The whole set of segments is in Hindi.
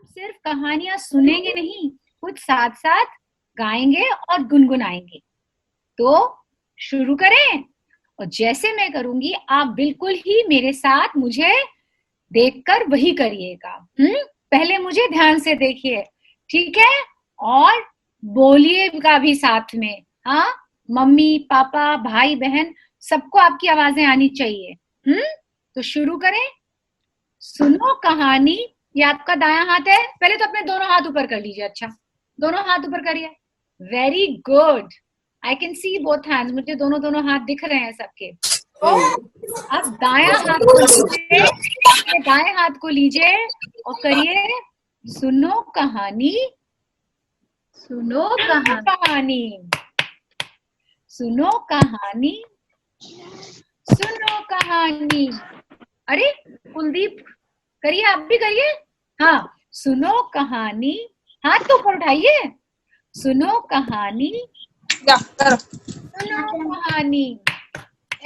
सिर्फ कहानियां सुनेंगे नहीं, कुछ साथ साथ गाएंगे और गुनगुनाएंगे। तो शुरू करें, और जैसे मैं करूंगी आप बिल्कुल ही मेरे साथ मुझे देखकर वही करिएगा। पहले मुझे ध्यान से देखिए, ठीक है? और बोलिएगा भी साथ में। हाँ, मम्मी पापा भाई बहन सबको आपकी आवाजें आनी चाहिए। तो शुरू करें। सुनो कहानी। ये आपका दायां हाथ है, पहले तो अपने दोनों हाथ ऊपर कर लीजिए। अच्छा, दोनों हाथ ऊपर करिए। Very good, I can C both hands, मुझे दोनों दोनों हाथ दिख रहे हैं सबके। तो अब दायां हाथ को लीजिए, दाएं हाथ को लीजिए और करिए सुनो कहानी। सुनो कहानी, सुनो कहानी, सुनो कहानी। अरे कुलदीप, करिए, आप भी करिए। हाँ, सुनो कहानी, हाथ तो ऊपर उठाइए। सुनो कहानी, सुनो कहानी।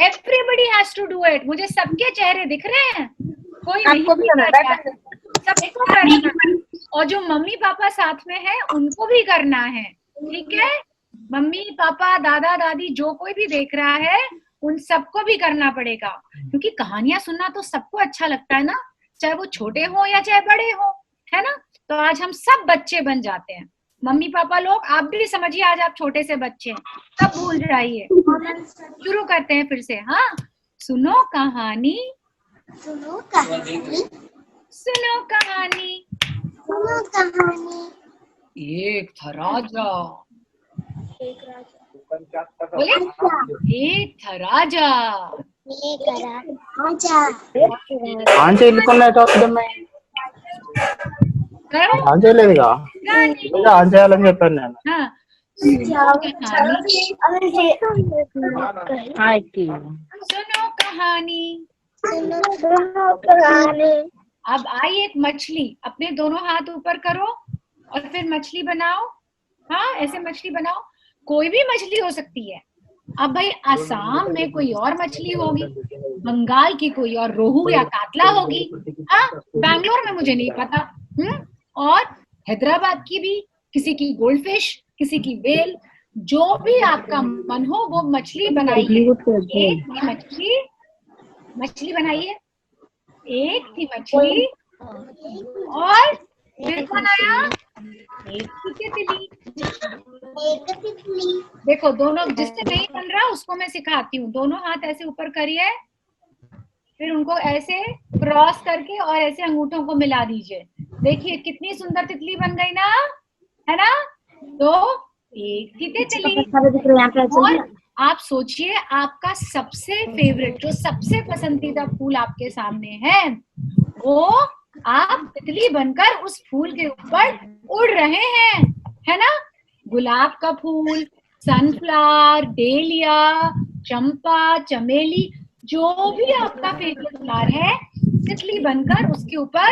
Everybody has to do it. मुझे सबके चेहरे दिख रहे हैं, कोई नहीं कर रहा है, सबको करना है। और जो मम्मी पापा साथ में है उनको भी करना है, ठीक है? मम्मी पापा दादा दादी जो कोई भी देख रहा है उन सबको भी करना पड़ेगा, क्योंकि कहानियां सुनना तो सबको अच्छा लगता है ना, चाहे वो छोटे हो या चाहे बड़े हो, है ना? तो आज हम सब बच्चे बन जाते हैं। मम्मी पापा लोग, आप भी समझिए आज आप छोटे से बच्चे हैं, सब भूल जाइए। शुरू करते हैं फिर से। हाँ, सुनो कहानी, सुनो कहानी, सुनो कहानी। सुनो कहानी। एक था राजा, एक राजा, बोले एक था राजा, एक राजा। ఆంచేయలేదుగా ఆంచేయాలని చెప్పాను నేను. सुनो कहानी, सुनो कहानी। अब आई एक मछली, अपने दोनों हाथ ऊपर करो और फिर मछली बनाओ। हाँ, ऐसे मछली बनाओ, कोई भी मछली हो सकती है। अब भाई असम में कोई और मछली होगी, बंगाल की कोई और रोहू या कातला होगी, हाँ, बैंगलोर में मुझे नहीं पता, और हैदराबाद की भी किसी की गोल्डफिश, किसी की वेल, जो भी आपका मन हो वो मछली बनाइए। एक थी मछली, मछली बनाइए। एक थी मछली, और फिर कौन आया? एक थी तितली। देखो दोनों, जिससे नहीं बन रहा उसको मैं सिखाती हूँ। दोनों हाथ ऐसे ऊपर करिए, फिर उनको ऐसे क्रॉस करके और ऐसे अंगूठों को मिला दीजिए। देखिए कितनी सुंदर तितली बन गई ना, है ना? तो एक थी तितली। और आप सोचिए आपका सबसे फेवरेट, जो सबसे पसंदीदा फूल आपके सामने है, वो आप तितली बनकर उस फूल के ऊपर उड़ रहे हैं, है ना? गुलाब का फूल, सनफ्लावर, डेलिया, चंपा, चमेली, जो भी आपका फेवरेट फ्लावर है, तितली बनकर उसके ऊपर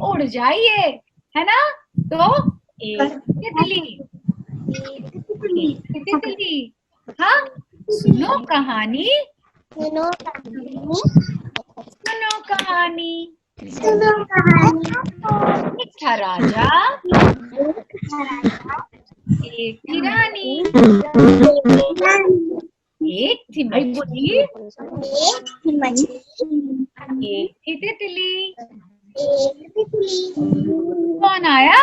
उड़ जाइए, है ना? तो एक तितली, तितली। हाँ, सुनो कहानी, सुनो कहानी, सुनो कहानी। सुनो कहानी। एक था राजा, एक थी रानी, एक थी मछली, एक थी मछली, एक थी तितली। एक तितली। कौन आया?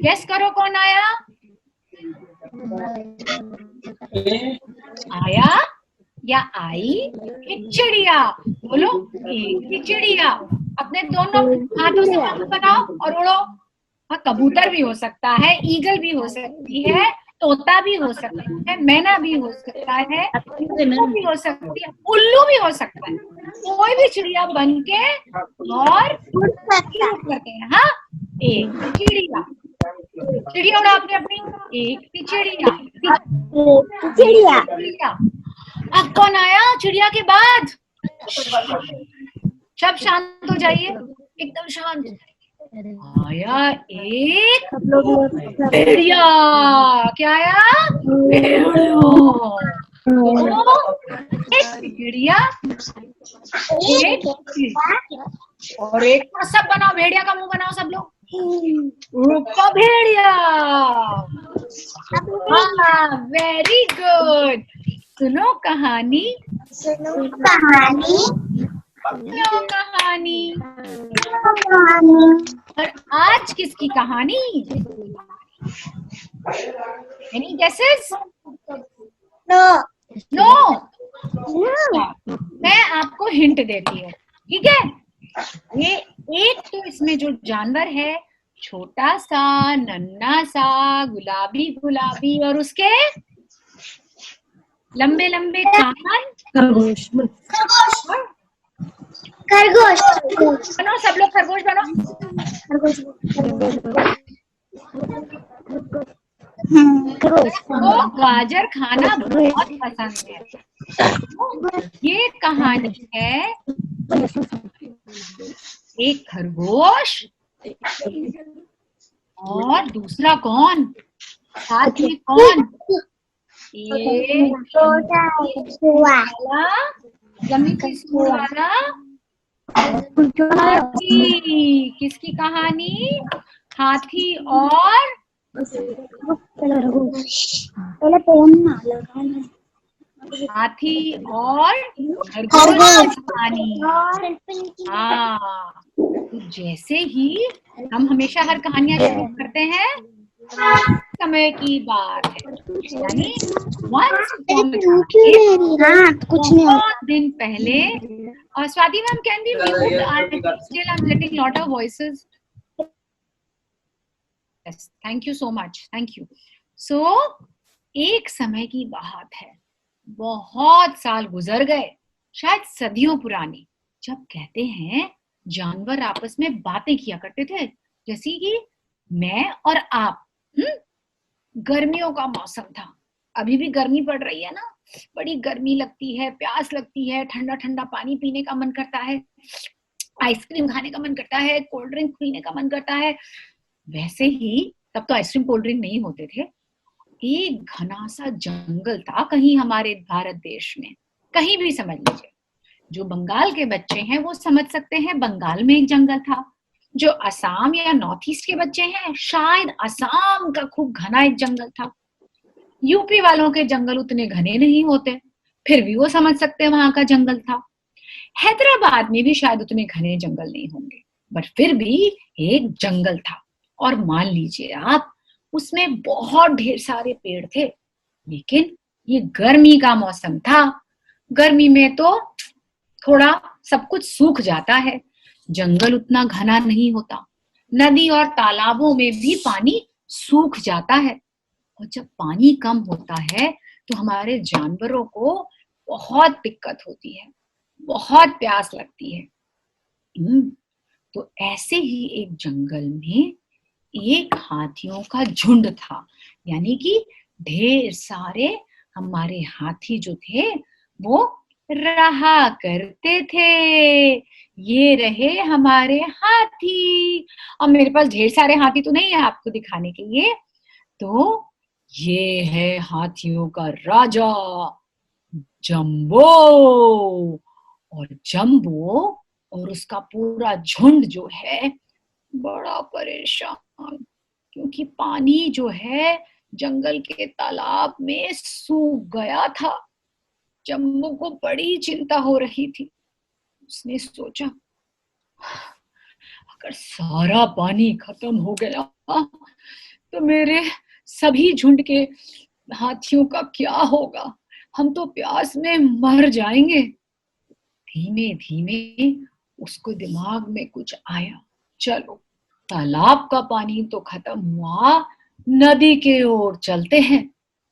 गेस करो कौन आया? आया या आई? एक चिड़िया। बोलो, एक ही चिड़िया। अपने दोनों हाथों से पंख बनाओ और उड़ो। हाँ, कबूतर भी हो सकता है, ईगल भी हो सकती है, तोता भी हो सकता है, मैना भी हो सकता है, भी हो सकती है, उल्लू भी हो सकता है। कोई भी चिड़िया बन के और करते हैं। हाँ, एक चिड़िया, चिड़िया उड़ा अपनी अपनी, एक थी चिड़िया, चिड़िया। अब कौन आया चिड़िया के बाद? सब शांत हो जाइए, एकदम शांत। आया एक भेड़िया। क्या आया? भेड़िया। एक चिड़िया, एक और एक, सब बनाओ, भेड़िया का मुंह बनाओ सब लोग। ऊपर भेड़िया। हाँ, वेरी गुड। सुनो कहानी, सुनो कहानी, सुनो कहानी। सुनो कहानी। और आज किसकी कहानी? Any guesses? No no. मैं आपको हिंट देती हूँ, ठीक है? ये एक तो इसमें जो जानवर है, छोटा सा, नन्हा सा, गुलाबी गुलाबी, और उसके लंबे लंबे कान। खरगोश। खरगोश, बनो सब लोग, खरगोश बनो। वो गाजर खाना बहुत पसंद है। ये कहानी है एक खरगोश और दूसरा कौन, साथ में कौन? ये वाला, जमीन की सूंड वाला हाथी। किसकी कहानी? हाथी और हाथी और खरगोश की कहानी। हाँ, तो जैसे ही हम हमेशा हर कहानियां शुरू करते हैं, समय की बात है, यानी once upon a time, कुछ नहीं बहुत दिन पहले। और Swati ma'am, can be mute? Still I'm getting lot of voices. Yes, thank you so much. Thank you. So, एक समय की बात है, बहुत साल गुजर गए, शायद सदियों पुरानी, जब कहते हैं जानवर आपस में बातें किया करते थे, जैसे कि मैं और आप। गर्मियों का मौसम था, अभी भी गर्मी पड़ रही है ना, बड़ी गर्मी लगती है, प्यास लगती है, ठंडा ठंडा पानी पीने का मन करता है, आइसक्रीम खाने का मन करता है, कोल्ड ड्रिंक पीने का मन करता है। वैसे ही तब तो आइसक्रीम कोल्ड ड्रिंक नहीं होते थे। एक घना सा जंगल था कहीं हमारे भारत देश में, कहीं भी समझ लीजिए। जो बंगाल के बच्चे हैं वो समझ सकते हैं, बंगाल में एक जंगल था। जो असम या नॉर्थ ईस्ट के बच्चे हैं, शायद असम का खूब घना एक जंगल था। यूपी वालों के जंगल उतने घने नहीं होते, फिर भी वो समझ सकते हैं वहां का जंगल था। हैदराबाद में भी शायद उतने घने जंगल नहीं होंगे, बट फिर भी एक जंगल था। और मान लीजिए आप, उसमें बहुत ढेर सारे पेड़ थे। लेकिन ये गर्मी का मौसम था, गर्मी में तो थोड़ा सब कुछ सूख जाता है, जंगल उतना घना नहीं होता, नदी और तालाबों में भी पानी सूख जाता है। और जब पानी कम होता है तो हमारे जानवरों को बहुत दिक्कत होती है, बहुत प्यास लगती है। तो ऐसे ही एक जंगल में एक हाथियों का झुंड था, यानी कि ढेर सारे हमारे हाथी जो थे वो रहा करते थे। ये रहे हमारे हाथी। और मेरे पास ढेर सारे हाथी तो नहीं है आपको दिखाने के लिए, तो ये है हाथियों का राजा जंबो। और जंबो और उसका पूरा झुंड जो है बड़ा परेशान, क्योंकि पानी जो है जंगल के तालाब में सूख गया था। जंबो को बड़ी चिंता हो रही थी। उसने सोचा, अगर सारा पानी खत्म हो गया तो मेरे सभी झुंड के हाथियों का क्या होगा, हम तो प्यास में मर जाएंगे। धीमे धीमे उसको दिमाग में कुछ आया, चलो तालाब का पानी तो खत्म हुआ, नदी के ओर चलते हैं।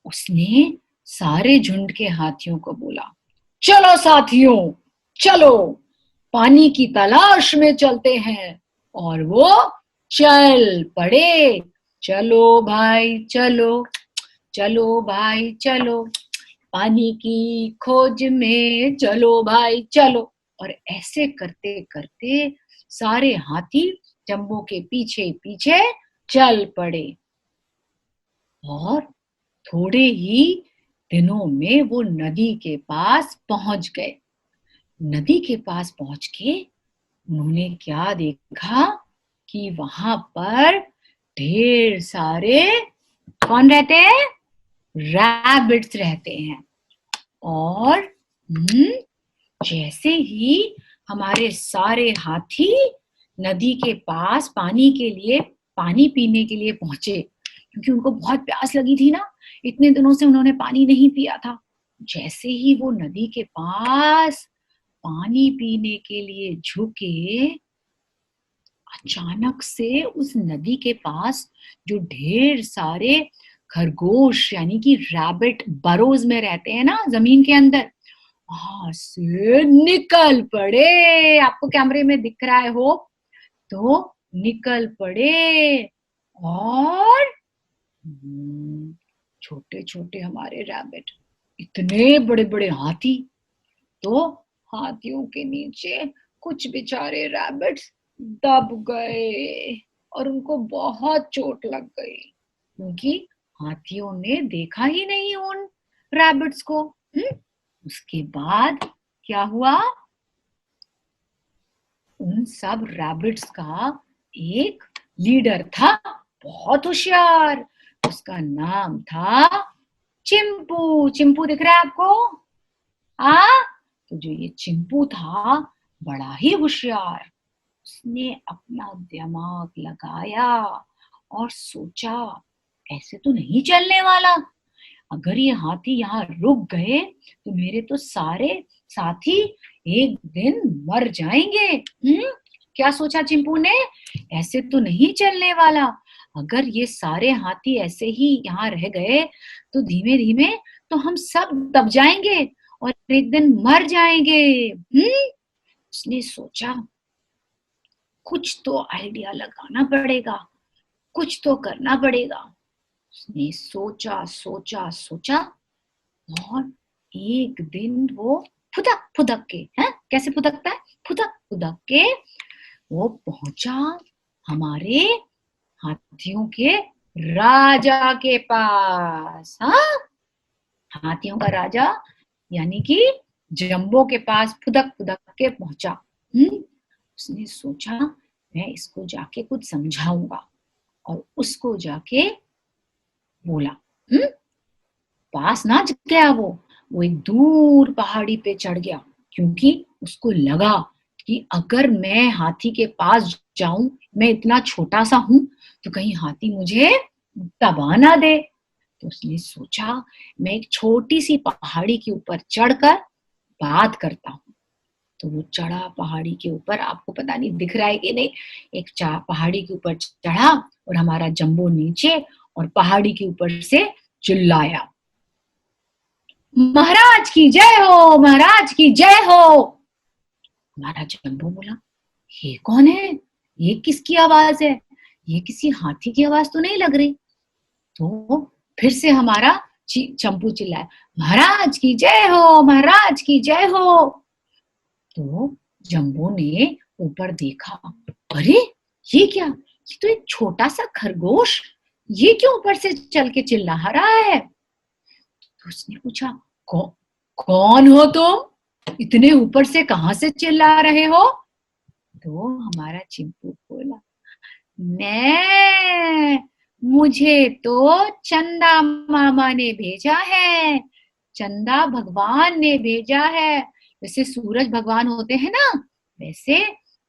उसने सारे झुंड के हाथियों को बोला, चलो साथियों, चलो पानी की तलाश में चलते हैं। और वो चल पड़े। चलो भाई चलो, चलो भाई चलो, पानी की खोज में चलो भाई चलो। और ऐसे करते करते सारे हाथी जंबो के पीछे पीछे चल पड़े। और थोड़े ही दिनों में वो नदी के पास पहुंच गए। नदी के पास पहुंच के उन्होंने क्या देखा कि वहां पर ढेर सारे कौन रहते हैं? रैबिट्स रहते हैं। और जैसे ही हमारे सारे हाथी नदी के पास पानी पीने के लिए पहुंचे, क्योंकि उनको बहुत प्यास लगी थी ना, इतने दिनों से उन्होंने पानी नहीं पिया था। जैसे ही वो नदी के पास पानी पीने के लिए झुके, अचानक से उस नदी के पास जो ढेर सारे खरगोश यानी कि रैबिट बरोज में रहते हैं ना जमीन के अंदर, वहां से निकल पड़े। आपको कैमरे में दिख रहा है हो तो निकल पड़े। और छोटे छोटे हमारे रैबिट, इतने बड़े बड़े हाथी। तो हाथियों के नीचे कुछ बेचारे रैबिट्स दब गए और उनको बहुत चोट लग गई, क्योंकि हाथियों ने देखा ही नहीं उन रैबिट्स को। उसके बाद क्या हुआ? उन सब रैबिट्स का एक लीडर था, बहुत होशियार। उसका नाम था चिंपू। चिंपू दिख रहा है आपको? हाँ, तो जो ये चिंपू था बड़ा ही होशियार। उसने अपना दिमाग लगाया और सोचा, ऐसे तो नहीं चलने वाला। अगर ये हाथी यहाँ रुक गए तो मेरे तो सारे साथी एक दिन मर जाएंगे। क्या सोचा चिंपू ने? ऐसे तो नहीं चलने वाला। अगर ये सारे हाथी ऐसे ही यहाँ रह गए तो धीमे धीमे तो हम सब दब जाएंगे और एक दिन मर जाएंगे। उसने सोचा, कुछ तो आइडिया लगाना पड़ेगा, कुछ तो करना पड़ेगा। उसने सोचा सोचा सोचा और एक दिन वो फुदक फुदक के, कैसे फुदकता है? फुदक फुदक के वो पहुंचा हमारे हाथियों के राजा के पास। हाथियों का राजा यानी कि जंबो के पास फुदक फुदक के पहुंचा। उसने सोचा, मैं इसको जाके कुछ समझाऊंगा, और उसको जाके बोला। पास ना गया वो एक दूर पहाड़ी पे चढ़ गया, क्योंकि उसको लगा कि अगर मैं हाथी के पास जाऊं, मैं इतना छोटा सा हूं, तो कहीं हाथी मुझे दबा ना दे। तो उसने सोचा, मैं एक छोटी सी पहाड़ी के ऊपर चढ़कर बात करता हूँ। तो वो चढ़ा पहाड़ी के ऊपर। आपको पता नहीं दिख रहा है कि नहीं, एक पहाड़ी के ऊपर चढ़ा और हमारा जंबो नीचे, और पहाड़ी के ऊपर से चिल्लाया, महाराज की जय हो, महाराज की जय हो। हमारा जंबो बोला, ये कौन है? ये किसकी आवाज है? ये किसी हाथी की आवाज तो नहीं लग रही। तो फिर से हमारा चंपू चिल्लाया, महाराज की जय हो, महाराज की जय हो। तो जंबो ने ऊपर देखा, अरे ये क्या? ये तो एक छोटा सा खरगोश, ये क्यों ऊपर से चल के चिल्ला रहा है? तो उसने पूछा, कौन हो तुम? इतने ऊपर से कहां से चिल्ला रहे हो? तो हमारा चिंपू बोला, मुझे तो चंदा मामा ने भेजा है, चंदा भगवान ने भेजा है। जैसे सूरज भगवान होते हैं ना, वैसे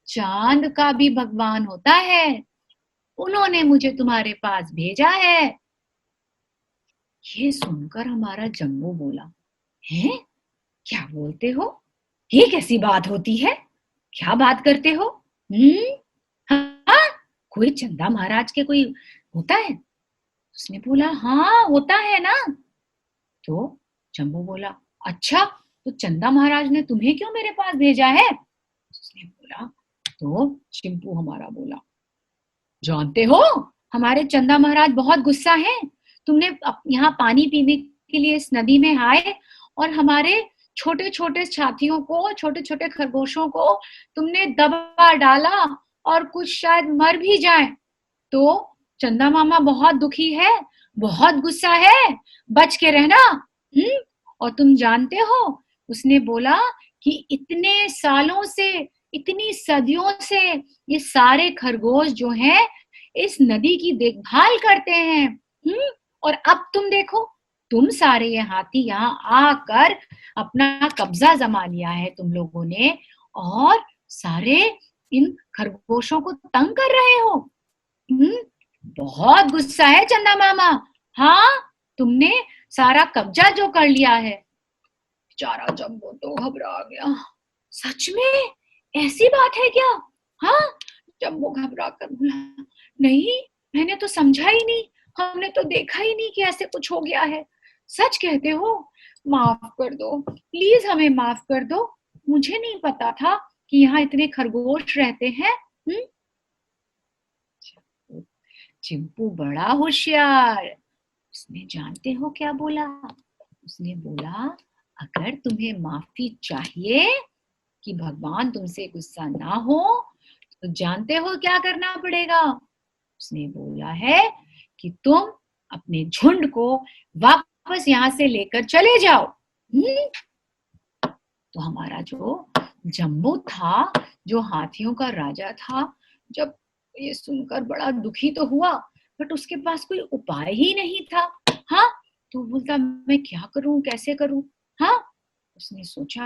चांद का भी भगवान होता है, उन्होंने मुझे तुम्हारे पास भेजा है। ये सुनकर हमारा जंबो बोला, हैं? क्या बोलते हो? ये कैसी बात होती है? क्या बात करते हो? हाँ, कोई चंदा महाराज के कोई होता है? उसने बोला, हाँ होता है ना। तो जंबो बोला, अच्छा, तो चंदा महाराज ने तुम्हें क्यों मेरे पास भेजा है? उसने बोला। तो चिंपू हमारा बोला, जानते हो, हमारे चंदा महाराज बहुत गुस्सा हैं। तुमने यहाँ पानी पीने के लिए इस नदी में आए और हमारे छोटे छोटे साथियों को, छोटे छोटे खरगोशों को तुमने दबा डाला और कुछ शायद मर भी जाए। तो चंदा मामा बहुत दुखी है, बहुत गुस्सा है, बच के रहना। और तुम जानते हो, उसने बोला कि इतने सालों से इतनी सदियों से ये सारे खरगोश जो हैं इस नदी की देखभाल करते हैं। और अब तुम देखो, तुम सारे ये हाथी यहाँ आकर अपना कब्जा जमा लिया है तुम लोगों ने, और सारे इन खरगोशों को तंग कर रहे हो। बहुत गुस्सा है चंदा मामा। हाँ, तुमने सारा कब्जा जो कर लिया है। बेचारा जम्बो तो घबरा गया। सच में ऐसी बात है क्या? हाँ, जम्बो घबरा कर बोला, नहीं, मैंने तो समझा ही नहीं, हमने तो देखा ही नहीं कि ऐसे कुछ हो गया है। सच कहते हो? माफ कर दो, प्लीज हमें माफ कर दो, मुझे नहीं पता था कि यहाँ इतने खरगोश रहते हैं। चिंपू बड़ा होशियार, उसने जानते हो क्या बोला? उसने बोला, अगर तुम्हें माफी चाहिए कि भगवान तुमसे गुस्सा ना हो तो जानते हो क्या करना पड़ेगा? उसने बोला है कि तुम अपने झुंड को वापस यहाँ से लेकर चले जाओ। तो हमारा जो जम्बू था, जो हाथियों का राजा था, जब ये सुनकर बड़ा दुखी तो हुआ, बट उसके पास कोई उपाय ही नहीं था। हाँ, तो बोलता, मैं क्या करूं, कैसे करूं? हाँ, उसने सोचा,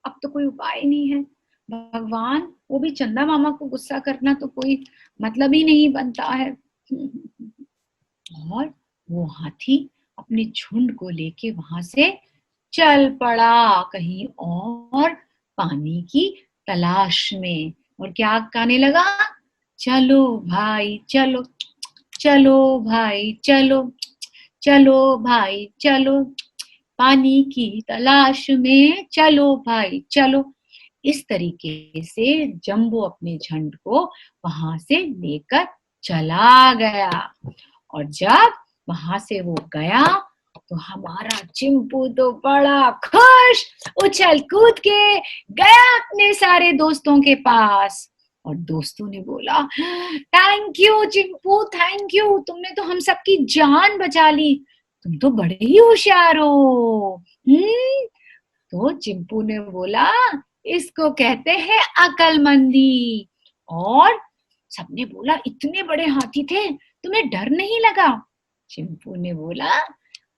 अब तो कोई उपाय नहीं है। भगवान, वो भी चंदा मामा को गुस्सा करना तो कोई मतलब ही नहीं बनता है। और वो हाथी अपने झुंड को लेके वहां से चल पड़ा कहीं और पानी की तलाश में। और क्या गाने लगा? चलो भाई चलो, चलो भाई चलो, चलो भाई चलो, पानी की तलाश में चलो भाई चलो। इस तरीके से जम्बो अपने झुंड को वहां से लेकर चला गया। और जब वहां से वो गया तो हमारा चिंपू तो बड़ा खुश उछल कूद के गया अपने सारे दोस्तों के पास। और दोस्तों ने बोला, thank you Chimpu, thank you, तुमने तो हम सबकी जान बचा ली, तुम तो बड़े ही होशियार हो। तो चिंपू ने बोला, इसको कहते हैं अकलमंदी। और सबने बोला, इतने बड़े हाथी थे, तुम्हें डर नहीं लगा? चिंपू ने बोला,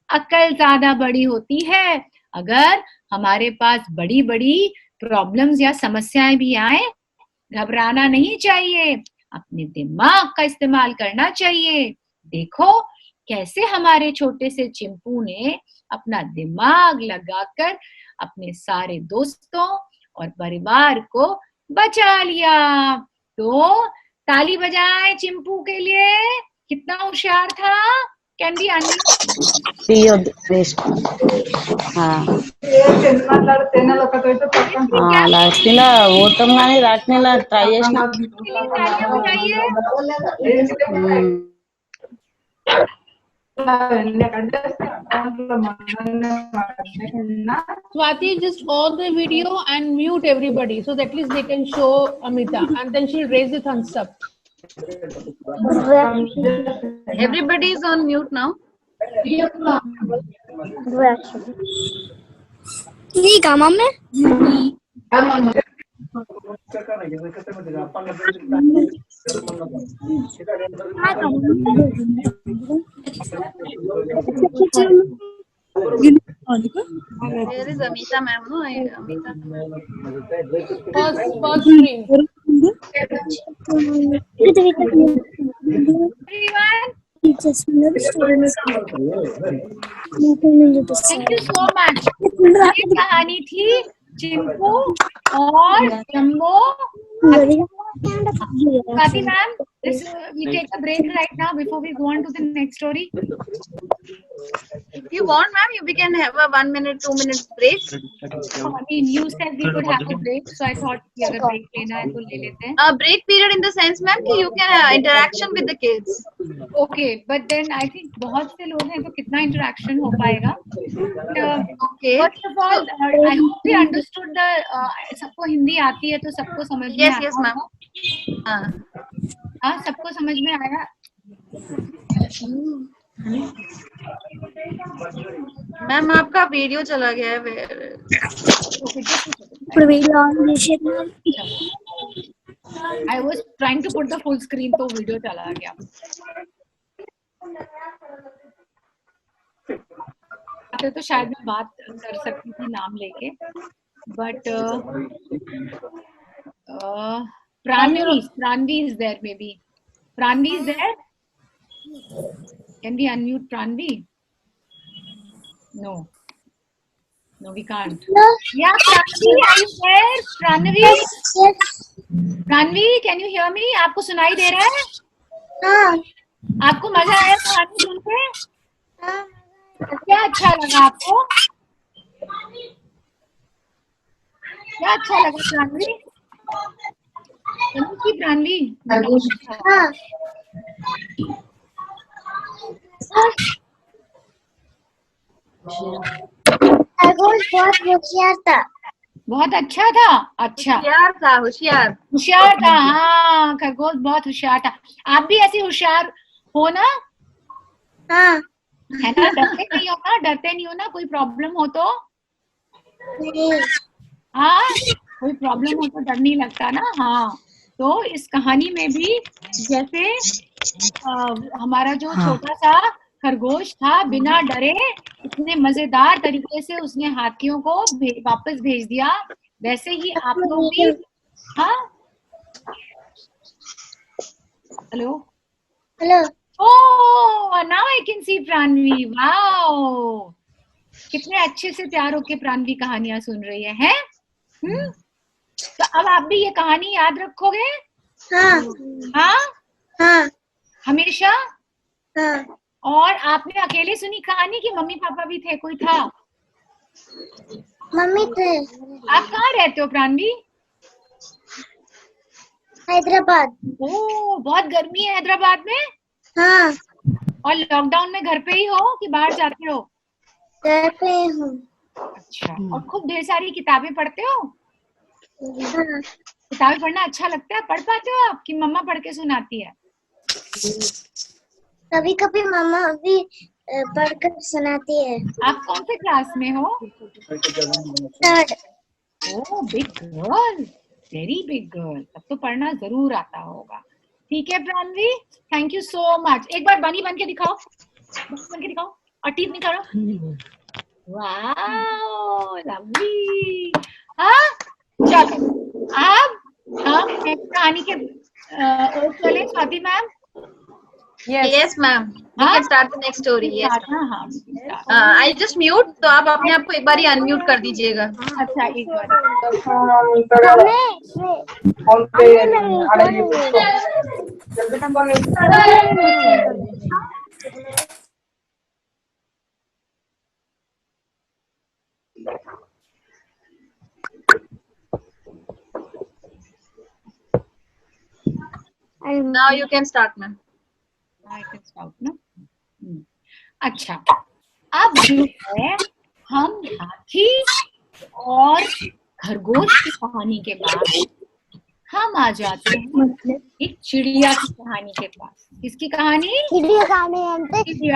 अकल ज्यादा बड़ी होती है, अगर हमारे पास बड़ी बड़ी प्रॉब्लम्स या समस्याएं भी आए, घबराना नहीं चाहिए, अपने दिमाग का इस्तेमाल करना चाहिए। देखो कैसे हमारे छोटे से चिंपू ने अपना दिमाग लगाकर अपने सारे दोस्तों और परिवार को बचा लिया। तो ताली बजाएं चिंपू के लिए, कितना होशियार था। कैंडी आंटी, లాస్ట్లా ఓతం గానీ రాట్నేలా ట్రై చేసిన Swati, just on the video and mute everybody so that at least they can show Amita, and then she'll raise the thumbs up. Everybody is on mute now. ठीक है mummy. Where is Amita ma'am? No, Amita. First screen. everyone, Just thank you so much. ये कहानी थी चिंपू और जम्बो। Swati ma'am, we take a break right now before we go on to the next story. If you want, ma'am, we can have a 1 minute, 2 minutes break. I mean, you said we could have a break, so I thought कि अगर break लेना है तो ले लेते हैं। A break period in the sense, ma'am, कि you can interaction with the kids. Okay, but then I think बहुत से लोग हैं तो कितना interaction हो पाएगा? Okay. First of all, I hope we understood the सबको हिंदी आती है तो सबको समझ में Yes, आया yes, ma'am. हाँ, सबको समझ में आया। मैम आपका वीडियो चला गया है। I was trying to put the full screen तो वीडियो चला गया. तो शायद मैं बात कर सकती थी नाम लेके, but Pranvi is there maybe. Pranvi is there? Can we unmute Pranvi? No, we can't. No. Yeah, Pranvi, are you there? Yes. Pranvi, can you hear me? आपको सुनाई दे रहा है? हाँ. आपको मजा आया कहानी सुन के? हाँ. क्या अच्छा लगा आपको? क्या अच्छा लगा प्राणवी? प्राणवी? हाँ. खरगोश बहुत होशियार था. बहुत अच्छा था. अच्छा, होशियार था. हाँ, खरगोश बहुत होशियार था. आप भी ऐसे होशियार हो ना? हाँ. है ना? डरते नहीं हो ना? कोई प्रॉब्लम हो तो? नहीं. हाँ, कोई प्रॉब्लम हो तो डर नहीं लगता ना. हाँ, तो इस कहानी में भी जैसे हमारा जो छोटा सा खरगोश था, बिना डरे इतने मजेदार तरीके से उसने हाथियों को वापस भेज दिया, वैसे ही आप लोग भी. हाँ, hello. Oh, now I can see Pranavi. Wow, कितने अच्छे से तैयार होके प्राणवी कहानियां सुन रही है. तो अब आप भी ये कहानी याद रखोगे? हाँ. हाँ, हाँ. हमेशा. हाँ. और आपने अकेले सुनी कहानी कि मम्मी पापा भी थे, कोई था? मम्मी थे. आप कहाँ रहते हो प्राणवी? हैदराबाद. ओह, बहुत गर्मी है हैदराबाद में. हाँ. और लॉकडाउन में घर पे ही हो कि बाहर जाते हो? घर पे हूँ. अच्छा, और खूब ढेर सारी किताबें पढ़ते हो? हाँ. किताबें पढ़ना अच्छा लगता है? पढ़ पाते हो आप कि मम्मा पढ़ के सुनाती है? कभी कभी मम्मा भी पढ़कर सुनाती है. आप कौन से क्लास में हो? 3rd. Oh, big girl, very big girl. तब तो पढ़ना जरूर आता होगा. ठीक है Pranavi, thank you so much. एक बार बनी बन के दिखाओ. और टीथ निकालो. Wow, lovely. हाँ, चलो अब हम कहानी के ओर चले. Swati ma'am. Yes, ma'am. You हाँ? can start the next story. Yes. हाँ. I just mute. तो आप अपने आप को एक बार ही अनम्यूट कर दीजिएगा. अच्छा, एक बार. Now you can start, ma'am. I can start ना. अच्छा, अब जो है हम हाथी और खरगोश की कहानी के बाद हम आ जाते हैं एक चिड़िया की कहानी के पास. किसकी कहानी? चिड़िया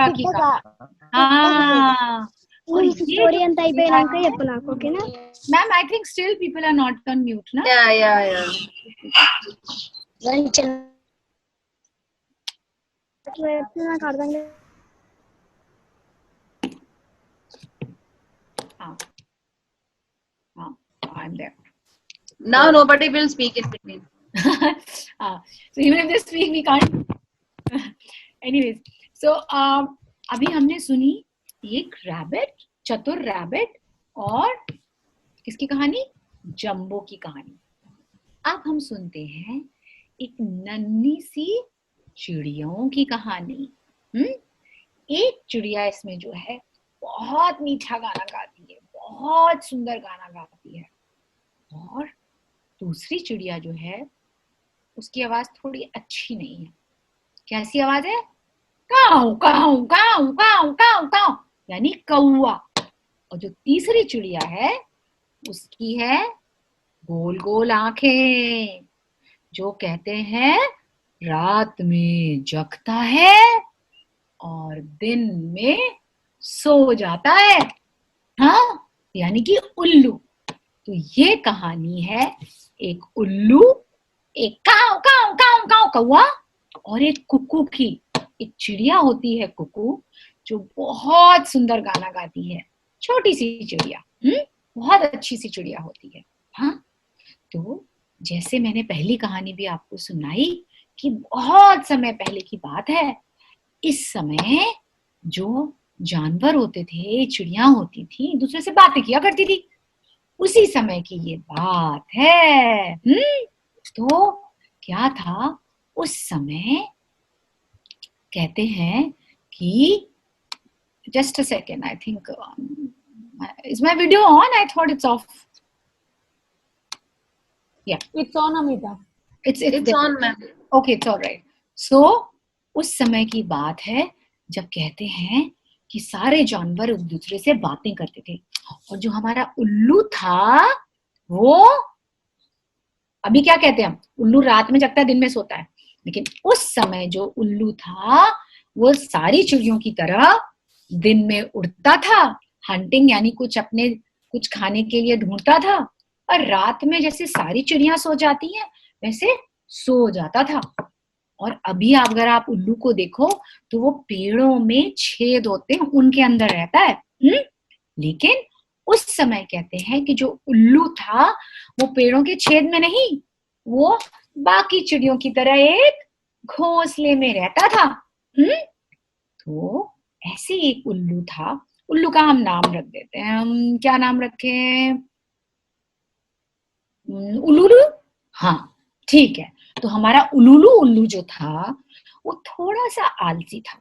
की कहानी. हाँ, ma'am, I think still people are not on mute ना. Yeah. I'm there. Now nobody will speak in between. So even if they speak, we can't. Anyways, so अभी हमने सुनी एक रैबिट, चतुर रैबिट, और किसकी कहानी? जंबो की कहानी. अब हम सुनते हैं एक नन्ही सी चिड़ियों की कहानी. एक चिड़िया इसमें जो है बहुत मीठा गाना गाती है, बहुत सुंदर गाना गाती है. और दूसरी चिड़िया जो है उसकी आवाज थोड़ी अच्छी नहीं है. कैसी आवाज है? काऊ काऊ काऊ काऊ काऊ काऊ, यानी कौवा. और जो तीसरी चिड़िया है उसकी है गोल गोल आंखें, जो कहते हैं रात में जगता है और दिन में सो जाता है. हाँ, यानी कि उल्लू. तो ये कहानी है एक उल्लू, एक काऊ काऊ काऊ काऊ कौवा और एक कुक्कू की। एक चिड़िया होती है कुक्कू, जो बहुत सुंदर गाना गाती है, छोटी सी चिड़िया, बहुत अच्छी सी चिड़िया होती है। हाँ, तो जैसे मैंने पहली कहानी भी आपको सुनाई कि बहुत समय पहले की बात है, इस समय जो जानवर होते थे, चिड़िया होती थी, एक दूसरे से बातें किया करती थी। उसी समय की ये बात है। तो क्या था उस समय, कहते हैं कि just a second, I think is my video on? I thought it's off. Yeah, It's on, Amita. it's on, ma'am. Okay, it's all right. So उस समय की बात है जब कहते हैं कि सारे जानवर एक दूसरे से बातें करते थे, और जो हमारा उल्लू था वो, अभी क्या कहते हैं हम, उल्लू रात में जगता है, दिन में सोता है, लेकिन उस समय जो उल्लू था वो सारी चिड़ियों की तरह दिन में उड़ता था, हंटिंग यानी कुछ खाने के लिए ढूंढता था, और रात में जैसे सारी चिड़ियां सो जाती हैं वैसे सो जाता था। और अभी अगर आप उल्लू को देखो तो वो पेड़ों में छेद होते हैं, उनके अंदर रहता है। लेकिन उस समय कहते हैं कि जो उल्लू था वो पेड़ों के छेद में नहीं, वो बाकी चिड़ियों की तरह एक घोंसले में रहता था। तो ऐसे एक उल्लू था। उल्लू का हम नाम रख देते हैं, हम क्या नाम रखें? उल्लू। हाँ, ठीक है। तो हमारा उल्लू जो था वो थोड़ा सा आलसी था।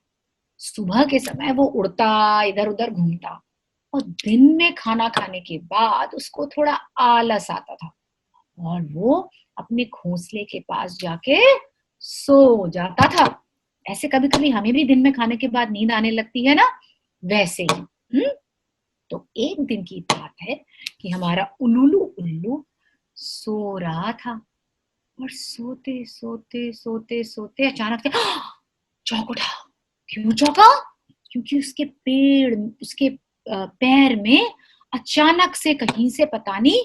सुबह के समय वो उड़ता, इधर उधर घूमता, और दिन में खाना खाने के बाद उसको थोड़ा आलस आता था और वो अपने घोंसले के पास जाके सो जाता था। ऐसे कभी कभी हमें भी दिन में खाने के बाद नींद आने लगती है ना, वैसे ही। तो एक दिन की बात है कि हमारा उल्लू सो रहा था, और सोते सोते सोते सोते अचानक से चौंक उठा। क्यों चौंका? क्योंकि उसके पैर में अचानक से कहीं से पता नहीं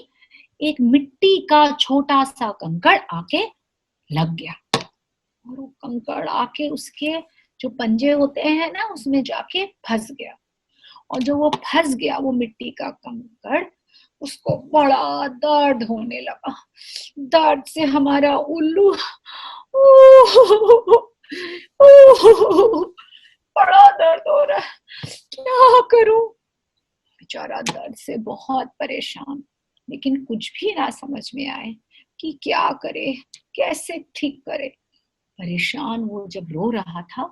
एक मिट्टी का छोटा सा कंकड़ आके लग गया, और वो कंकड़ आके उसके जो पंजे होते हैं ना उसमें जाके फंस गया। और जो वो फंस गया, वो मिट्टी का कंकड़, उसको बड़ा दर्द होने लगा। दर्द से हमारा उल्लू बड़ा दर्द हो रहा है, क्या करूं? बेचारा दर्द से बहुत परेशान, लेकिन कुछ भी ना समझ में आए कि क्या करे, कैसे ठीक करे। परेशान वो जब रो रहा था,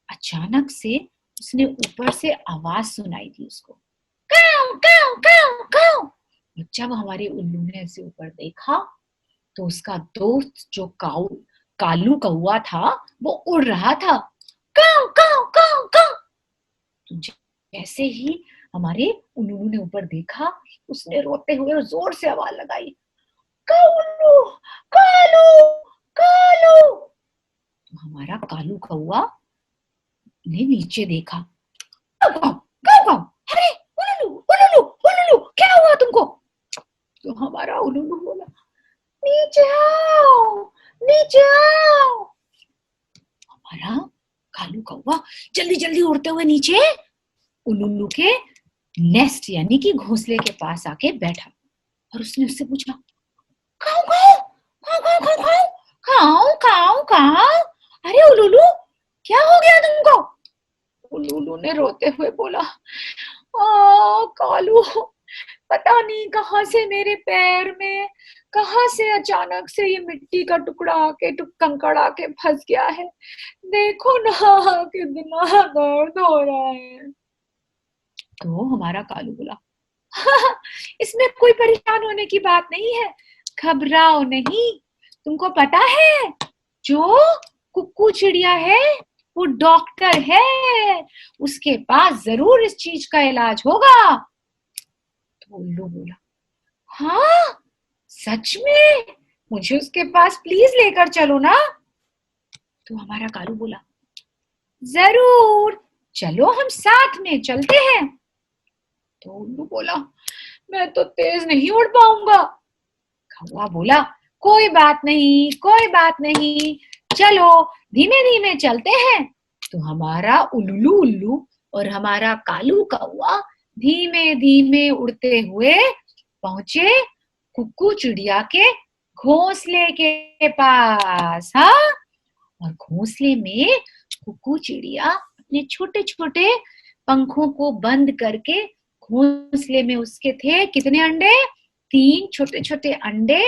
अचानक से उसने ऊपर से आवाज सुनाई दी उसको, काऊ काऊ काऊ काऊ। जब हमारे उल्लू ने उसे ऊपर देखा तो उसका दोस्त जो कालू कौवा था वो उड़ रहा था, काऊ काऊ काऊ काऊ। तो जैसे ही हमारे उल्लू ने ऊपर देखा, उसने रोते हुए जोर से आवाज लगाई, कालू कालू कालू। तो हमारा कालू कौवा ने नीचे देखा, अरे उल्लू क्या हुआ तुमको? तो हमारा उल्लू बोला, नीचे आओ नीचे आओ। हमारा कालू कौवा जल्दी जल्दी उड़ते हुए नीचे उल्लू के नेस्ट यानी कि घोंसले के पास आके बैठा, और उसने उससे पूछा, खाओ खाओ खाओ खाओ खाओ खाओ खाओ खाओ। अरे उल्लू क्या हो गया तुमको? उल्लू ने रोते हुए बोला, कालू पता नहीं कहाँ से मेरे पैर में कहाँ से अचानक से ये मिट्टी का टुकड़ा आके कंकड़ आके फंस गया है, देखो ना कितना दर्द हो रहा है। तो हमारा कालू बोला, इसमें कोई परेशान होने की बात नहीं है, घबराओ नहीं। तुमको पता है जो कुक्कू चिड़िया है वो डॉक्टर है, उसके पास जरूर इस चीज का इलाज होगा। तो उल्लू बोला, हाँ सच में, मुझे उसके पास प्लीज लेकर चलो ना। तो हमारा कालू बोला, जरूर, चलो हम साथ में चलते हैं। तो उल्लू बोला, मैं तो तेज नहीं उड़ पाऊंगा। कौवा बोला, कोई बात नहीं, कोई बात नहीं, चलो धीमे धीमे चलते हैं। तो हमारा उल्लू उल्लू और हमारा कालू कौवा धीमे धीमे उड़ते हुए पहुंचे कुक्कू चिड़िया के घोंसले के पास। हाँ, और घोंसले में कुक्कू चिड़िया अपने छोटे छोटे पंखों को बंद करके घोंसले में उसके थे कितने अंडे? 3 छोटे छोटे अंडे।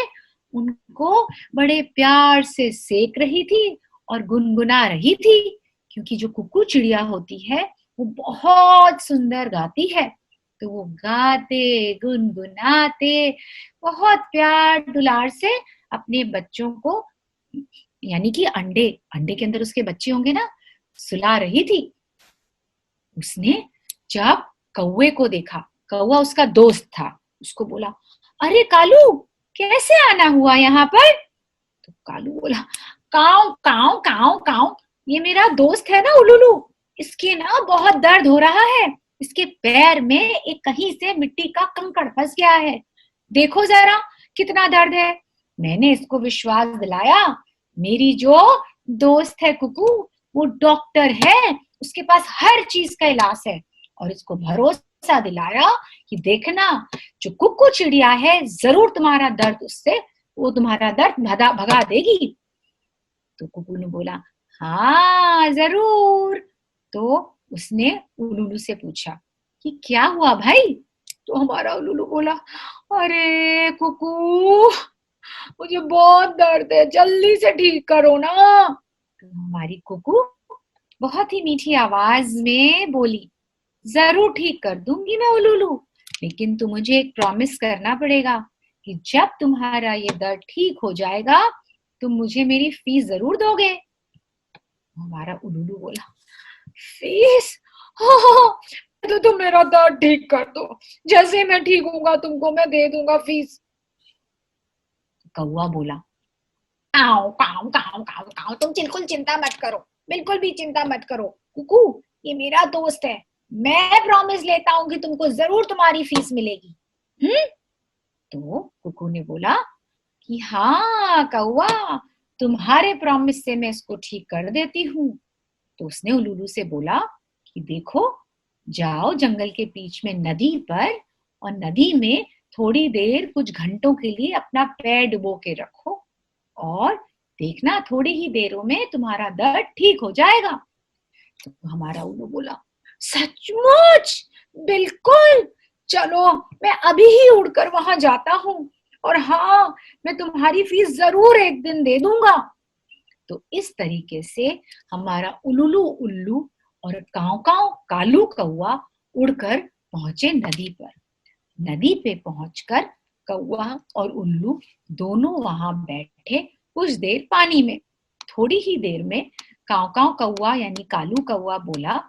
उनको बड़े प्यार से सेक रही थी और गुनगुना रही थी, क्योंकि जो कुक्कू चिड़िया होती है वो बहुत सुंदर गाती है। तो वो गाते गुनगुनाते बहुत प्यार दुलार से अपने बच्चों को, यानी कि अंडे के अंदर उसके बच्चे होंगे ना, सुला रही थी। उसने जब कौवे को देखा, कौवा उसका दोस्त था, उसको बोला, अरे कालू, कैसे आना हुआ यहाँ पर? तो कालू बोला, काऊ काऊ काऊ काऊ, ये मेरा दोस्त है ना उल्लू, इसके ना बहुत दर्द हो रहा है। इसके पैर में एक कहीं से मिट्टी का कंकड़ फंस गया है, देखो जरा कितना दर्द है। मैंने इसको विश्वास दिलाया, मेरी जो दोस्त है कुकू, वो डॉक्टर है, उसके पास हर चीज का इलाज है। और इसको भरोसा दिलाया कि देखना, जो कुक्कू चिड़िया है जरूर तुम्हारा दर्द वो तुम्हारा दर्द भगा देगी। तो कुकू ने बोला, हाँ जरूर। तो उसने उल्लू से पूछा कि क्या हुआ भाई? तो हमारा उल्लू बोला, अरे कुकू, मुझे बहुत दर्द है, जल्दी से ठीक करो ना। तो हमारी कुकू बहुत ही मीठी आवाज में बोली, जरूर ठीक कर दूंगी मैं उल्लू, लेकिन तुम मुझे एक प्रॉमिस करना पड़ेगा कि जब तुम्हारा ये दर्द ठीक हो जाएगा तुम मुझे मेरी फीस जरूर दोगे। हमारा उल्लू बोला, फीस? हाँ, तो तुम मेरा दर्द ठीक कर दो, जैसे मैं ठीक होऊंगा तुमको मैं दे दूंगा फीस। कौवा बोला, काऊ काऊ काऊ काऊ काऊ, तुम बिल्कुल चिंता मत करो, बिल्कुल भी चिंता मत करो कुकू, ये मेरा दोस्त है, मैं प्रॉमिस लेता हूँ कि तुमको जरूर तुम्हारी फीस मिलेगी। तो कुकू ने बोला कि हाँ कौवा, तुम्हारे प्रॉमिस से मैं इसको ठीक कर देती हूँ। तो उसने उल्लू से बोला कि देखो, जाओ जंगल के बीच में नदी पर, और नदी में थोड़ी देर कुछ घंटों के लिए अपना पैर डुबो के रखो, और देखना थोड़ी ही देरों में तुम्हारा दर्द ठीक हो जाएगा। तो हमारा उल्लू बोला, सचमुच? बिल्कुल, चलो मैं अभी ही उड़कर वहां जाता हूँ, और हाँ, मैं तुम्हारी फीस जरूर एक दिन दे दूंगा। तो इस तरीके से हमारा उल्लू उल्लू और काऊ काऊ कालू कौवा उड़कर पहुंचे नदी पर। नदी पे पहुंचकर कौवा और उल्लू दोनों वहां बैठे कुछ देर पानी में। थोड़ी ही देर में काऊ काऊ कौवा यानी कालू कौवा बोला,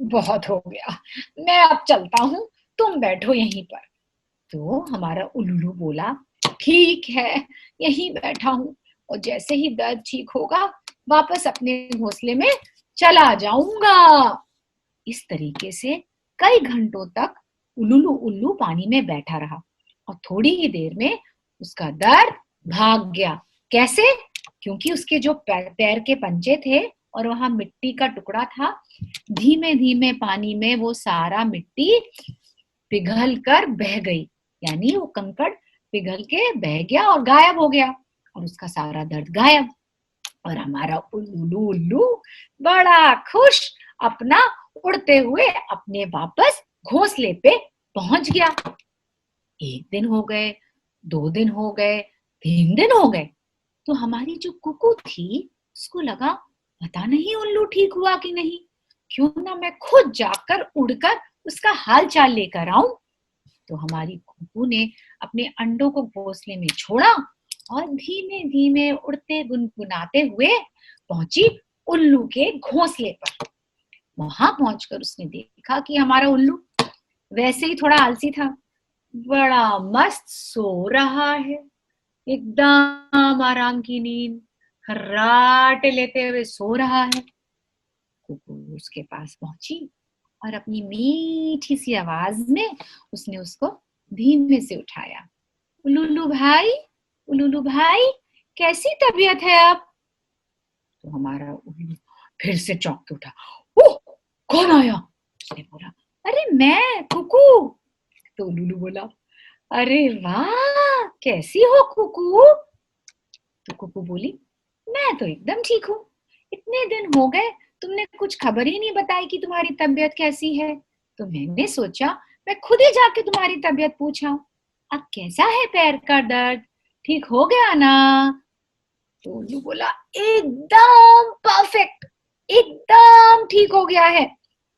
बहुत हो गया, मैं अब चलता हूँ, तुम बैठो यहीं पर। तो हमारा उल्लू बोला, ठीक है, यहीं बैठा हूँ, और जैसे ही दर्द ठीक होगा वापस अपने घोंसले में चला जाऊंगा। इस तरीके से कई घंटों तक उल्लू उल्लू पानी में बैठा रहा, और थोड़ी ही देर में उसका दर्द भाग गया। कैसे? क्योंकि उसके जो पैर के पंजे थे और वहां मिट्टी का टुकड़ा था, धीमे धीमे पानी में वो सारा मिट्टी पिघल कर बह गई, यानी वो कंकड़ पिघल के बह गया और गायब हो गया, और उसका सारा दर्द गायब। और हमारा उल्लू उल्लू बड़ा खुश अपना उड़ते हुए अपने वापस घोंसले पे पहुंच गया। 1 दिन हो गए, 2 दिन हो गए, 3 दिन हो गए। तो हमारी जो कुकू थी उसको लगा, पता नहीं उल्लू ठीक हुआ कि नहीं, क्यों ना मैं खुद जाकर उड़कर उसका हाल चाल लेकर आऊं। तो हमारी कुकू ने अपने अंडों को घोंसले में छोड़ा और धीमे धीमे उड़ते गुनगुनाते हुए पहुंची उल्लू के घोंसले पर। वहां पहुंचकर उसने देखा कि हमारा उल्लू वैसे ही थोड़ा आलसी था, बड़ा मस्त सो रहा है, एकदम आराम की नींद खर्राटे लेते हुए सो रहा है। कुकू उसके पास पहुंची और अपनी मीठी सी आवाज में उसने उसको धीमे से उठाया। उल्लू भाई कैसी तबीयत है अब? तो हमारा उल्लू फिर से चौंक के उठा। ओह, कौन आया? उसने बोला, अरे मैं, कुकू। तो उल्लू बोला, अरे वाह, कैसी हो कुकू? तो कुकू बोली, मैं तो एकदम ठीक हूँ। इतने दिन हो गए, तुमने कुछ खबर ही नहीं बताई कि तुम्हारी तबीयत कैसी है। तो मैंने सोचा मैं खुद ही जाके तुम्हारी तबीयत पूछा। अब कैसा है पैर का दर्द? ठीक हो गया ना? तो उल्लू बोला, एकदम परफेक्ट, एकदम ठीक हो गया है,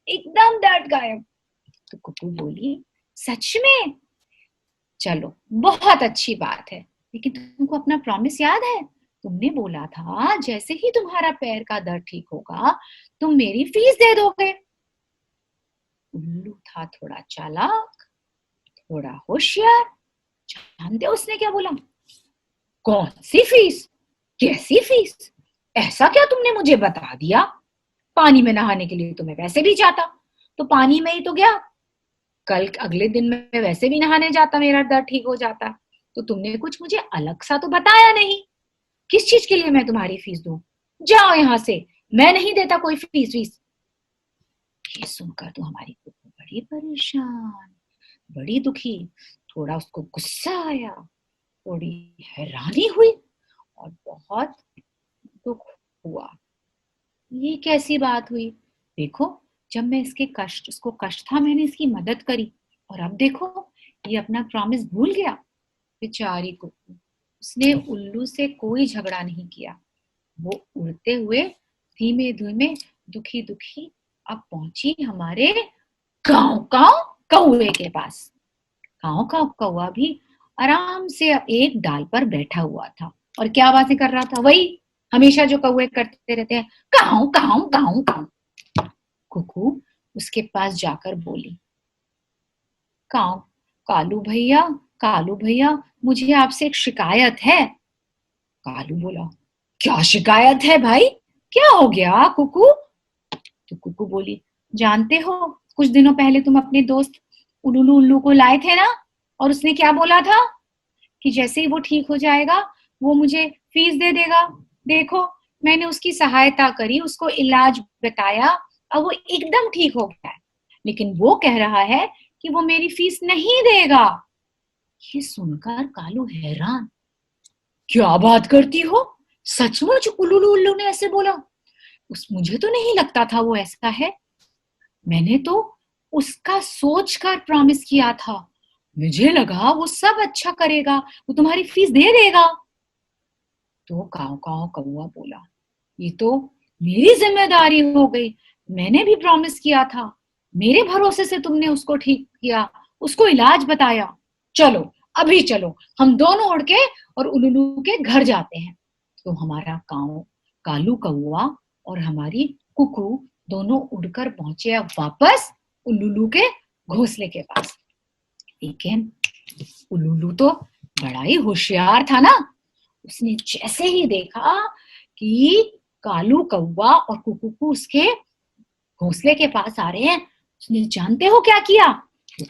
एकदम दर्द गायब। तो कुकू बोली, सच में? चलो, बहुत अच्छी बात है, लेकिन तुमको अपना प्रॉमिस याद है? तुमने बोला था जैसे ही तुम्हारा पैर का दर्द ठीक होगा तुम मेरी फीस दे दोगे। उल्लू था थोड़ा चालाक, थोड़ा होशियार। जानते हो उसने क्या बोला? कौन सी फीस? कैसी फीस? ऐसा क्या तुमने मुझे बता दिया? पानी में नहाने के लिए तो मैं वैसे भी जाता, तो पानी में ही तो गया। कल अगले दिन मैं वैसे भी नहाने जाता, मेरा दर्द ठीक हो जाता। तो तुमने कुछ मुझे अलग सा तो बताया नहीं। किस चीज के लिए मैं तुम्हारी फीस दूं? जाओ यहां से, मैं नहीं देता कोई फीस। ये सुनकर तो हमारी कुकू बड़ी परेशान, बड़ी दुखी। थोड़ा उसको गुस्सा आया, थोड़ी हैरानी हुई और बहुत दुख हुआ। ये कैसी बात हुई? देखो, जब मैं इसको कष्ट था, मैंने इसकी मदद करी, और अब देखो ये अपना प्रॉमिस भूल गया। बेचारी कुकू, उसने उल्लू से कोई झगड़ा नहीं किया। वो उड़ते हुए धीमे धीमे दुखी दुखी अब पहुंची हमारे काऊ काऊ कौवे के पास। काऊ काऊ कौवा भी आराम से एक डाल पर बैठा हुआ था और क्या बातें कर रहा था? वही हमेशा जो कौवे करते रहते हैं, काऊ काऊ काऊ काऊ। कुकू उसके पास जाकर बोली, कालू भैया, मुझे आपसे एक शिकायत है। कालू बोला, क्या शिकायत है भाई? क्या हो गया कुकू? तो कुकू बोली, जानते हो कुछ दिनों पहले तुम अपने दोस्त उल्लू को लाए थे ना, और उसने क्या बोला था कि जैसे ही वो ठीक हो जाएगा वो मुझे फीस दे देगा। देखो, मैंने उसकी सहायता करी, उसको इलाज बताया, अब वो एकदम ठीक हो गया है, लेकिन वो कह रहा है कि वो मेरी फीस नहीं देगा। ये सुनकर कालू हैरान, क्या बात करती हो? सचमुच उल्लू ने ऐसे बोला? मुझे तो नहीं लगता था वो ऐसा है। मैंने तो उसका सोचकर प्रॉमिस किया था। मुझे लगा वो सब अच्छा करेगा, वो तुम्हारी फीस दे देगा। तो काऊ काऊ कौवा बोला, ये तो मेरी जिम्मेदारी हो गई, मैंने भी प्रॉमिस किया था, मेरे भरोसे से तुमने उसको ठीक किया, उसको इलाज बताया। चलो अभी चलो, हम दोनों उड़ के और उल्लू के घर जाते हैं। तो हमारा कालू कौवा और हमारी कुकू दोनों उड़कर पहुंचे अब वापस उल्लू के घोंसले के पास। लेकिन उल्लू तो बड़ा ही होशियार था ना, उसने जैसे ही देखा कि कालू कौवा और कुकू उसके घोंसले के पास आ रहे हैं, उसने जानते हो क्या किया?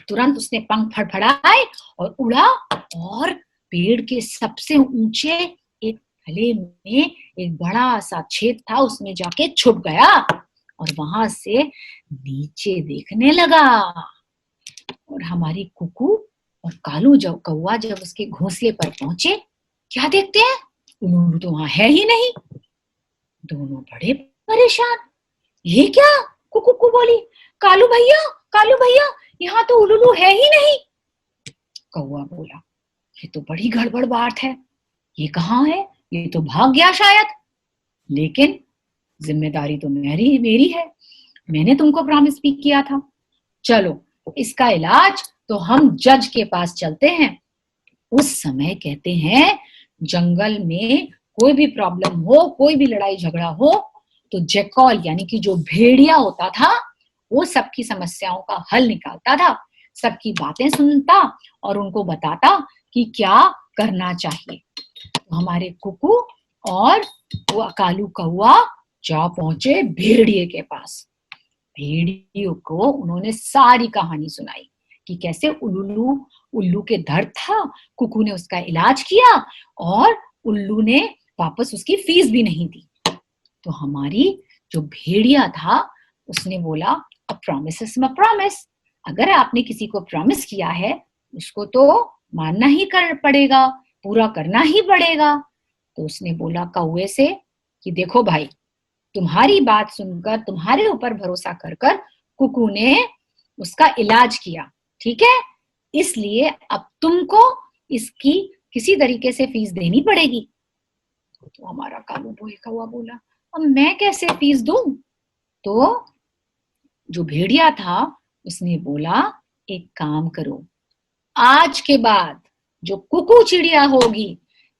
तुरंत उसने पंख फड़फड़ाए और उड़ा और पेड़ के सबसे ऊंचे एक थले में एक बड़ा सा छेद था, उसमें जाके छुप गया और वहां से नीचे देखने लगा। और हमारी कुकू और कालू कौवा जब उसके घोंसले पर पहुंचे, क्या देखते हैं? उल्लू तो वहां है ही नहीं। दोनों बड़े परेशान, ये क्या? कुकू बोली, कालू भैया, यहाँ तो उल्लू है ही नहीं। कौवा बोला, ये तो बड़ी गड़बड़ बात है, ये कहाँ है? ये तो भाग गया शायद। लेकिन जिम्मेदारी तो मेरी है, मैंने तुमको प्रॉमिस भी किया था। चलो इसका इलाज तो हम जज के पास चलते हैं। उस समय कहते हैं जंगल में कोई भी प्रॉब्लम हो, कोई भी लड़ाई झगड़ा हो, तो जैकल यानी कि जो भेड़िया होता था वो सबकी समस्याओं का हल निकालता था, सबकी बातें सुनता और उनको बताता कि क्या करना चाहिए। तो हमारे कुकू और वो कालू कौवा जा पहुंचे भेड़िए के पास। भेड़ियों को उन्होंने सारी कहानी सुनाई कि कैसे उल्लू उल्लू के दर्द था, कुकू ने उसका इलाज किया और उल्लू ने वापस उसकी फीस भी नहीं दी। तो हमारी जो भेड़िया था उसने बोला a promise is a promise, अगर आपने किसी को प्रॉमिस किया है उसको तो मानना ही पड़ेगा, पूरा करना ही पड़ेगा। तो उसने बोला कौवे से कि देखो भाई, तुम्हारी बात सुनकर, तुम्हारे ऊपर भरोसा कर कर कुकू ने उसका इलाज किया, ठीक है, इसलिए अब तुमको इसकी किसी तरीके से फीस देनी पड़ेगी। तो हमारा कालू बोए कौवा बोला अब मैं कैसे फीस दूं? तो जो भेड़िया था उसने बोला एक काम करो, आज के बाद जो कुकू चिड़िया होगी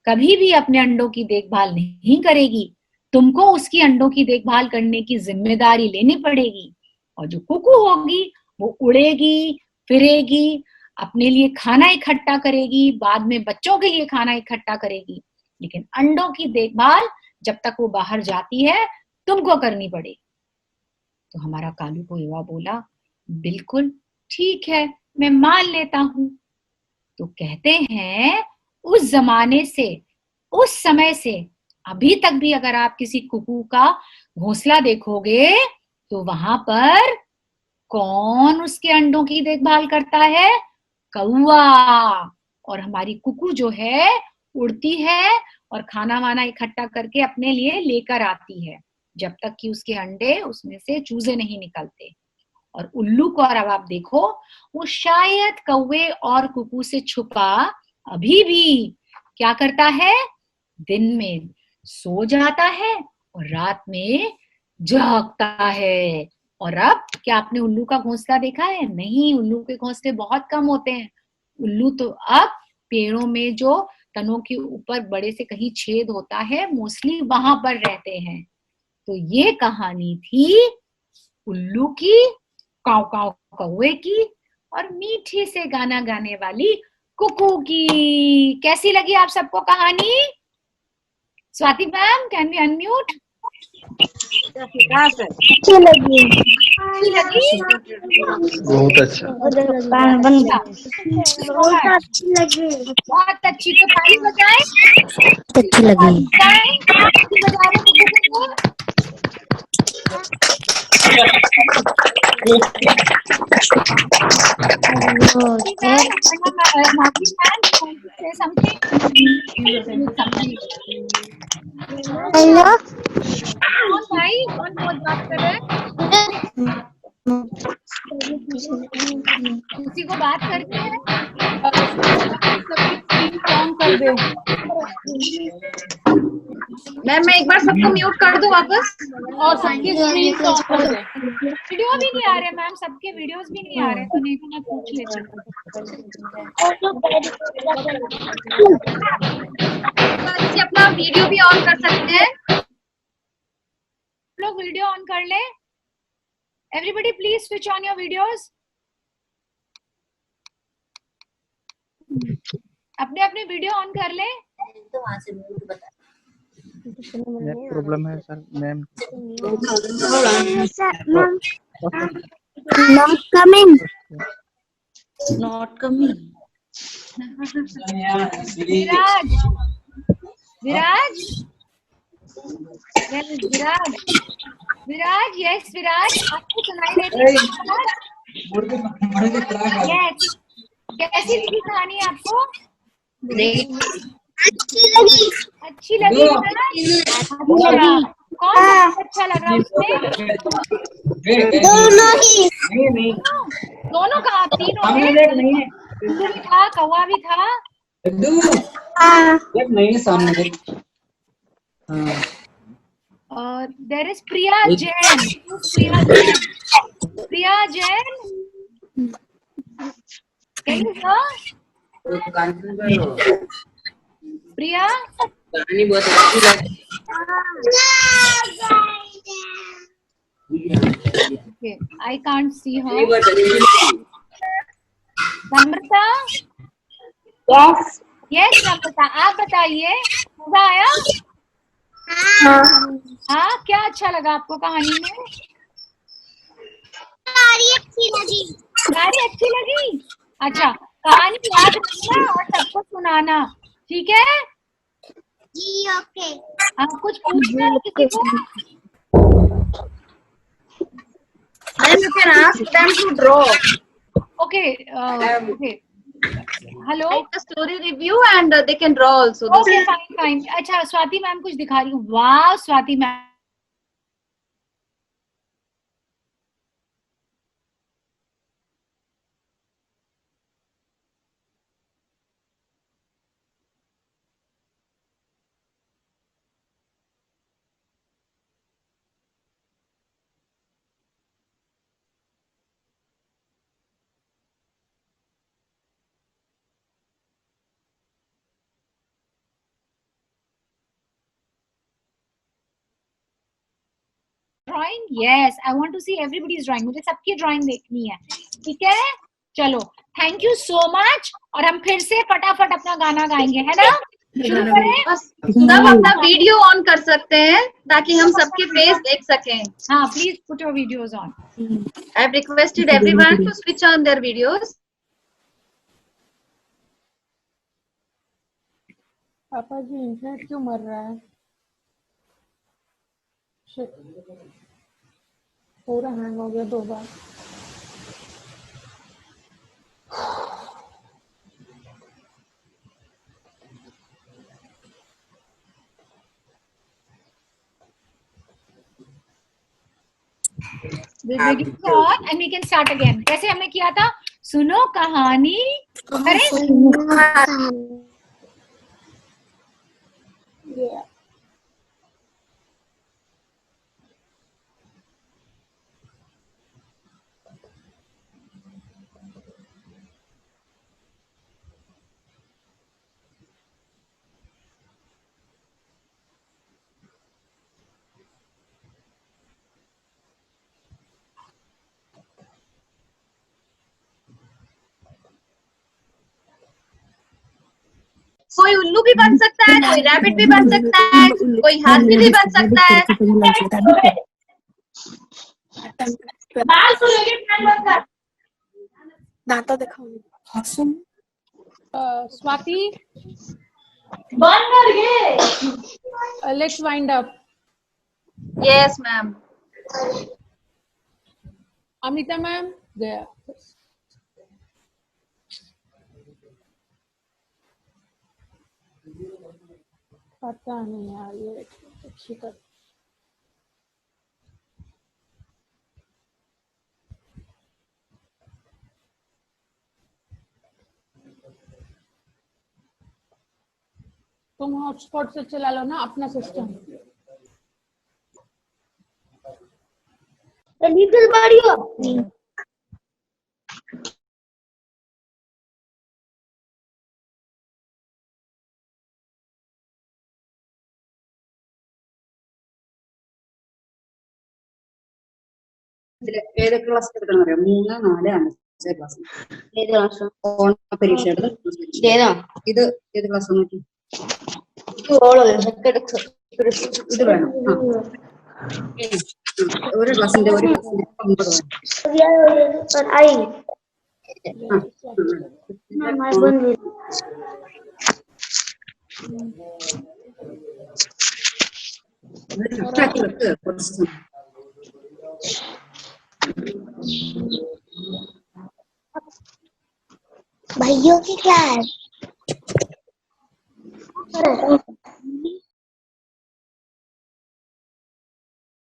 कभी भी अपने अंडों की देखभाल नहीं करेगी, तुमको उसकी अंडों की देखभाल करने की जिम्मेदारी लेनी पड़ेगी। और जो कुकू होगी वो उड़ेगी, फिरेगी, अपने लिए खाना इकट्ठा करेगी, बाद में बच्चों के लिए खाना इकट्ठा करेगी, लेकिन अंडों की देखभाल जब तक वो बाहर जाती है तुमको करनी पड़ेगी। तो हमारा कालू कौवा बोला बिल्कुल ठीक है, मैं मान लेता हूं। तो कहते हैं उस जमाने से, उस समय से अभी तक भी अगर आप किसी कुकू का घोंसला देखोगे तो वहां पर कौन उसके अंडों की देखभाल करता है? कौवा। और हमारी कुकू जो है उड़ती है और खाना वाना इकट्ठा करके अपने लिए लेकर आती है, जब तक कि उसके अंडे उसमें से चूजे नहीं निकलते। और उल्लू को और अब आप देखो, वो शायद कौवे और कुकू से छुपा अभी भी क्या करता है, दिन में सो जाता है और रात में जागता है। और अब क्या आपने उल्लू का घोंसला देखा है? नहीं, उल्लू के घोंसले बहुत कम होते हैं। उल्लू तो अब पेड़ों में जो तनों के ऊपर बड़े से कहीं छेद होता है मोस्टली वहां पर रहते हैं। तो ये कहानी थी उल्लू की, काव काव कौवे की और मीठे से गाना गाने वाली कुकू की। कैसी लगी आप सबको कहानी? Swati ma'am, can we unmute? अच्छी लगी। अच्छी लगी? बहुत अच्छा। बहुत अच्छी लगी। बहुत अच्छी। तो ताली बजाएं। अच्छी लगी। ताली बजा रहे कुकू को। हेलो कौन भाई, कौन बहुत बात कर रहे हैं? किसी को बात करनी है? सबकी स्क्रीन ऑन कर दे। मैम मैं एक बार सबको म्यूट कर दूं वापस। और सबकी स्क्रीन ऑन कर दे। वीडियो भी नहीं आ रहे मैम, सबके वीडियोस भी नहीं आ रहे, तो नहीं तो मैं पूछ लेती। बच्चे अपना वीडियो भी ऑन कर सकते हैं। लोग वीडियो ऑन कर ले। Everybody please switch on your videos. अपने अपने वीडियो ऑन कर ले। प्रॉब्लम है sir ma'am. Not coming. Not coming. Viraj, Viraj, Viraj, Viraj, yes Viraj, आपको सुनाई देती है? यस। कैसी लगी कहानी आपको? अच्छी लगी। अच्छी लगी विराज? कौन अच्छा लगा उसमें? दोनों ही। दोनों का? तीनों ने? उल्लू भी था, कौवा भी था। और there is Priya Jain. Priya Jain, Priya Jain, can you hear? Priya, कहानी बहुत अच्छी लगी। okay, I can't see her. कहानी बहुत अच्छी लगी। नम्रता, यस। यस नम्रता, आप बताइए, मजा आया? हाँ, क्या अच्छा लगा आपको कहानी में? सारी अच्छी लगी। सारी अच्छी लगी। अच्छा, कहानी याद रखना और सबको सुनाना, ठीक है? जी ओके। आप कुछ पूछना है किसी को? Then you can ask them to draw. Okay okay, hello, Write a story review and they can draw also. Okay fine fine. अच्छा स्वाति मैम कुछ दिखा रही हूँ। वाह Swati ma'am, drawing, yes I want to see everybody's drawing, मुझे सबकी ड्राइंग देखनी है, ठीक है? चलो थैंक यू सो मच, और हम फिर से फटाफट अपना गाना गाएंगे, है ना? शुरू करें? बस सब अपना वीडियो ऑन कर सकते हैं ताकि हम सबके फेस देख सकें. हाँ please put your videos on. I have requested everyone to switch on their videos. पापा जी इंटरनेट क्यों मर रहा है? Shit. पूरा हैंग हो गया 2 बार। and we can start again, कैसे हमने किया था? सुनो कहानी, अरे Yeah. कोई उल्लू भी बन सकता है, कोई रैबिट भी बन सकता है, कोई हाथी भी बन सकता है. दांता दिखाओ। Swati, let's wind up. Yes, ma'am. Amrita ma'am, there. पता नहीं यार, ये अच्छी कर। तुम हॉटस्पॉट से चला लो ना अपना सिस्टम। Little Mario. ഏതൊക്കെ ക്ലാസ് എടുക്കണം അറിയാം? 3, 4, 5 ക്ലാസ്. ഏത് ക്ലാസ്? ഓണ പരീക്ഷയുടെ ഏതാ? ഇത് ഏത് ക്ലാസ് നോക്കി? ഇത് വേണം. ഒരു ക്ലാസ്സിന്റെ 9 കുറച്ച് भाइयों की क्लास।